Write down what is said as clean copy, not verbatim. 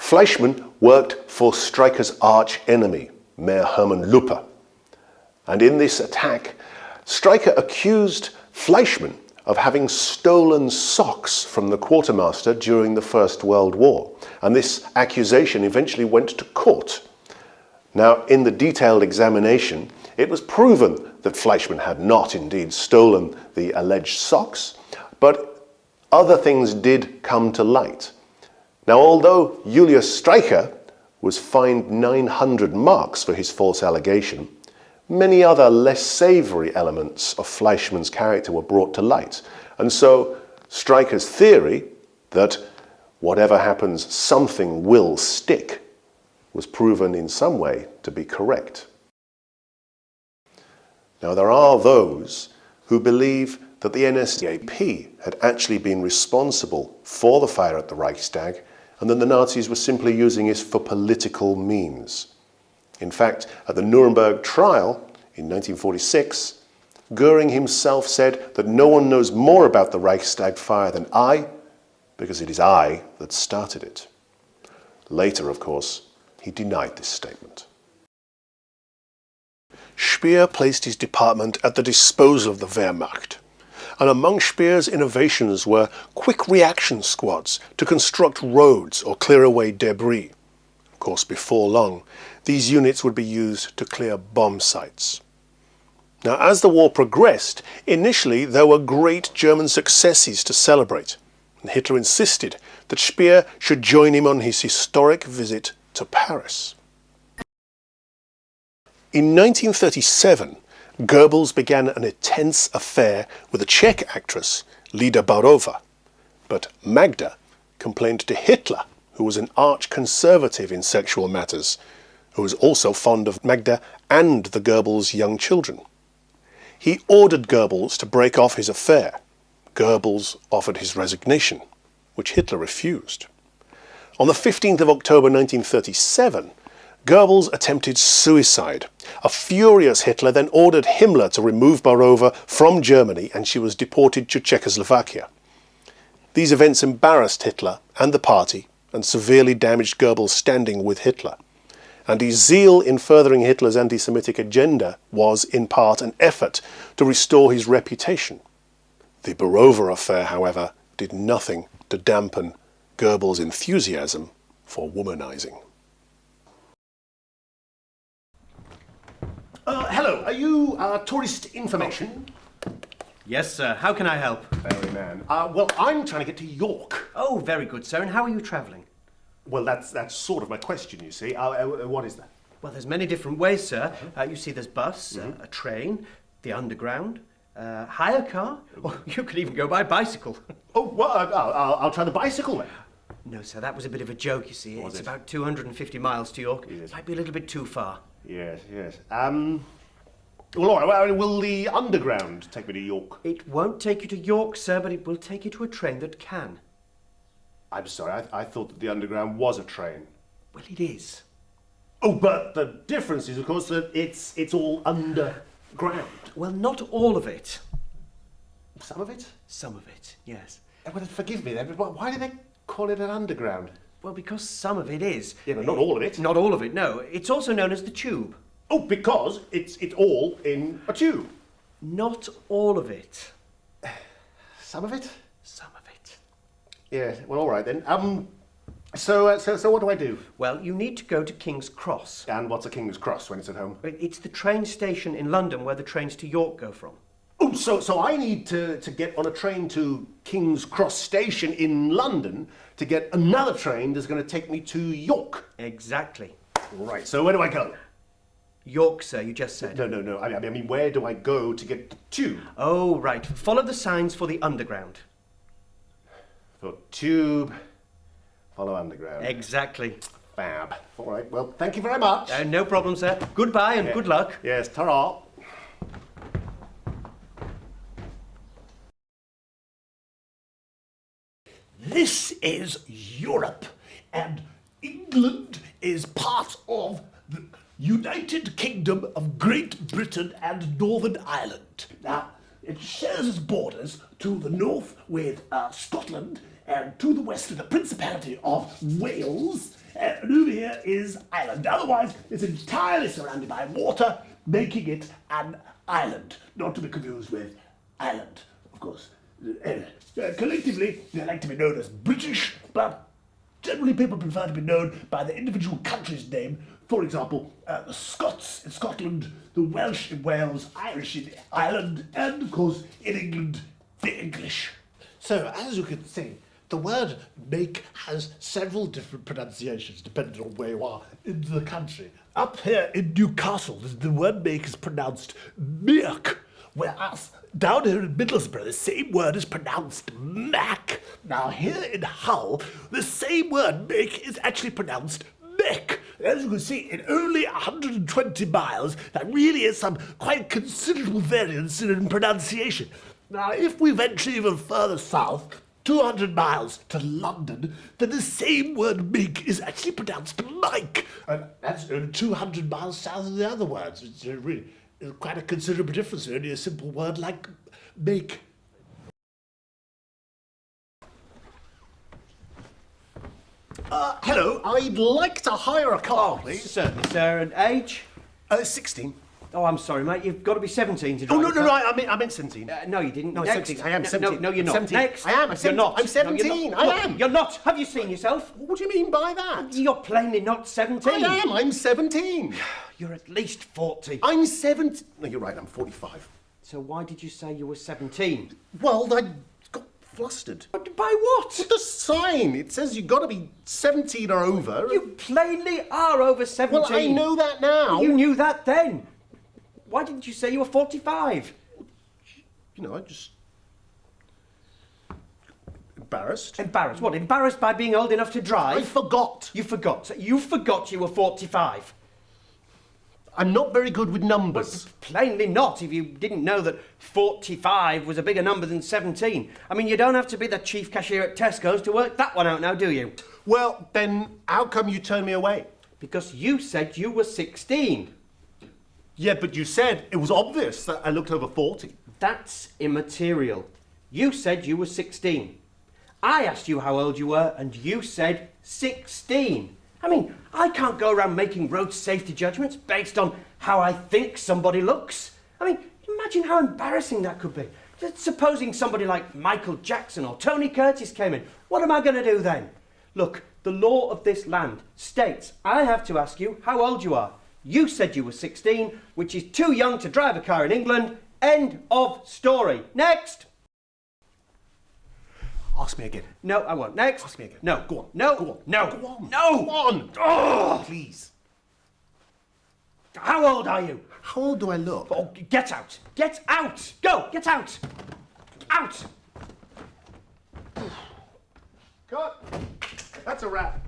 Fleischmann worked for Streicher's arch enemy, Mayor Hermann Luppe. And in this attack, Streicher accused Fleischmann of having stolen socks from the quartermaster during the First World War. And this accusation eventually went to court. Now, in the detailed examination, it was proven that Fleischmann had not indeed stolen the alleged socks, but other things did come to light. Now, although Julius Streicher was fined 900 marks for his false allegation, many other less savoury elements of Fleischmann's character were brought to light. And so Streicher's theory that whatever happens, something will stick, was proven in some way to be correct. Now, there are those who believe that the NSDAP had actually been responsible for the fire at the Reichstag, and that the Nazis were simply using it for political means. In fact, at the Nuremberg trial in 1946, Goering himself said that no one knows more about the Reichstag fire than I, because it is I that started it. Later, of course, he denied this statement. Speer placed his department at the disposal of the Wehrmacht, and among Speer's innovations were quick reaction squads to construct roads or clear away debris. Of course, before long, these units would be used to clear bomb sites. Now, as the war progressed, initially there were great German successes to celebrate, and Hitler insisted that Speer should join him on his historic visit to Paris. In 1937, Goebbels began an intense affair with a Czech actress, Lida Barova. But Magda complained to Hitler, who was an arch-conservative in sexual matters, who was also fond of Magda and the Goebbels' young children. He ordered Goebbels to break off his affair. Goebbels offered his resignation, which Hitler refused. On the 15th of October 1937, Goebbels attempted suicide. A furious Hitler then ordered Himmler to remove Barova from Germany, and she was deported to Czechoslovakia. These events embarrassed Hitler and the party and severely damaged Goebbels' standing with Hitler. And his zeal in furthering Hitler's anti-Semitic agenda was, in part, an effort to restore his reputation. The Barova affair, however, did nothing to dampen Goebbels' enthusiasm for womanizing. Hello, are you tourist information? Yes, sir. How can I help? Very man. Well, I'm trying to get to York. Oh, very good, sir. And how are you travelling? Well, that's sort of my question, you see. What is that? Well, there's many different ways, sir. You see, there's bus, a train, the underground, hire car, or you could even go by bicycle. Oh, well, I'll try the bicycle then. No, sir, that was a bit of a joke, you see. Was it's it? about 250 miles to York. Yes. Might be a little bit too far. Yes. Well, all right, well, will the underground take me to York? It won't take you to York, sir, but it will take you to a train that can. I'm sorry, I thought that the underground was a train. Well, it is. Oh, but the difference is, of course, that it's all underground. Well, not all of it. Some of it? Some of it, yes. Well, forgive me then, but why do they call it an underground? Well, because some of it is. Yeah, but not all of it. Not all of it, no. It's also known as the tube. Oh, because it's all in a tube. Not all of it. Some of it? Some of it. Yes, well, all right then. So what do I do? Well, you need to go to King's Cross. And what's a King's Cross when it's at home? It's the train station in London where the trains to York go from. Oh, so I need to get on a train to King's Cross station in London to get another train that's going to take me to York. Exactly. Right, so where do I go? York, sir, you just said. No. I mean, where do I go to get the tube? Oh, right. Follow the signs for the underground. For tube, follow underground. Exactly. Fab. All right, well, thank you very much. No problem, sir. Goodbye and good luck. Yes, ta-ra. This is Europe, and England is part of the United Kingdom of Great Britain and Northern Ireland. Now, it shares its borders to the north with Scotland, and to the west with the Principality of Wales, and over here is island. Otherwise, it's entirely surrounded by water, making it an island. Not to be confused with island, of course. Collectively, they like to be known as British, but generally people prefer to be known by the individual country's name. For example, the Scots in Scotland, the Welsh in Wales, Irish in Ireland, and of course in England, the English. So, as you can see, the word make has several different pronunciations depending on where you are in the country. Up here in Newcastle, the word make is pronounced milk, whereas down here in Middlesbrough, the same word is pronounced mac. Now here in Hull, the same word make is actually pronounced mech. As you can see, in only 120 miles, that really is some quite considerable variance in pronunciation. Now, if we venture even further south, 200 miles to London, then the same word make is actually pronounced Mike. And that's only 200 miles south of the other words. It's really quite a considerable difference, only a simple word like make. Hello, I'd like to hire a car, please. Certainly, sir. And age? 16. Oh, I'm sorry, mate. You've got to be 17 to Oh, drive no, a no, car. no, I meant 17. No, you didn't. No, Next. 17. I am No, 17. No, you're I'm not. 17. Next. I am. I'm You're 17. not. I'm 17. No, you're not. I am. You're not. Have you seen yourself? What do you mean by that? You're plainly not 17. I am. I'm 17. You're at least 40. I'm 17. No, you're right. I'm 45. So why did you say you were 17? Well, I got flustered. By what? The sign. It says you've got to be 17 or over. You plainly are over 17. Well, I know that now. You knew that then. Why didn't you say you were 45? You know, I just... Embarrassed. Embarrassed? What, embarrassed by being old enough to drive? I forgot. You forgot. You forgot you were 45. I'm not very good with numbers. Plainly not, if you didn't know that 45 was a bigger number than 17. I mean, you don't have to be the chief cashier at Tesco's to work that one out now, do you? Well, then how come you turned me away? Because you said you were 16. Yeah, but you said it was obvious that I looked over 40. That's immaterial. You said you were 16. I asked you how old you were, and you said 16. I mean, I can't go around making road safety judgments based on how I think somebody looks. I mean, imagine how embarrassing that could be. Just supposing somebody like Michael Jackson or Tony Curtis came in. What am I going to do then? Look, the law of this land states I have to ask you how old you are. You said you were 16, which is too young to drive a car in England. End of story. Next! Ask me again. No, I won't. Next. Ask me again. No. Go on. No. Go on. No. Go on. No. Go on. Oh! Please. How old are you? How old do I look? Oh, get out. Get out. Go. Get out. Out. Cut. That's a wrap.